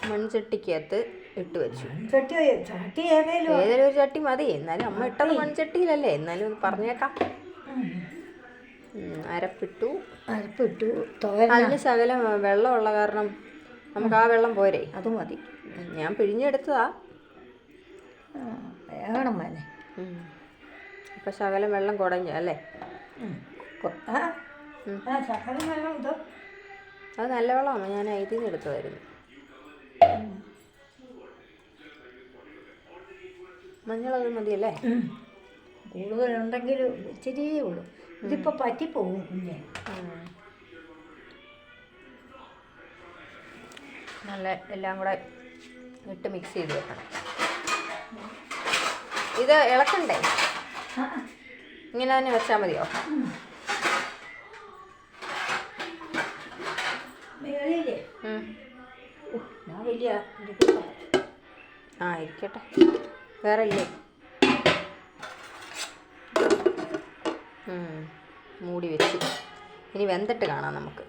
മൺചട്ടിക്കകത്ത് ഇട്ട് വെച്ചു. ഏതേലും ഒരു ചട്ടി മതി. എന്നാലും അമ്മ ഇട്ടത് മൺചട്ടിയിലല്ലേ, എന്നാലും ഒന്ന് പറഞ്ഞേക്കാം. അരപ്പിട്ടു. അതിന് ശകലം വെള്ളമുള്ള കാരണം നമുക്ക് ആ വെള്ളം പോരെ, അത് മതി. ഞാൻ പിഴിഞ്ഞെടുത്തതാ. വേണം മോനെ. ഇപ്പം ശകലം വെള്ളം കുടഞ്ഞ അല്ലേ? ശകലം വെള്ളം ഇതോ. അത് നല്ല വെള്ളമാണ്, ഞാൻ ഇതിൽ നിന്ന് എടുത്തതായിരുന്നു. മഞ്ഞളത് മതിയല്ലേ? കൂടുതലുണ്ടെങ്കിലും ഇച്ചിരിയേ ഉള്ളൂ. ഇതിപ്പോൾ പറ്റിപ്പോവും കുഞ്ഞെ. നല്ല എല്ലാം കൂടെ ഇട്ട് മിക്സ് ചെയ്ത് വെക്കണം. ഇത് ഇളക്കണ്ടേ? ഇങ്ങനെ തന്നെ വെച്ചാൽ മതിയോ? ഇരിക്കട്ടെ, വേറെ ഇല്ലേ? മൂടി വെച്ച് ഇനി വെന്തിട്ട് കാണാം നമുക്ക്.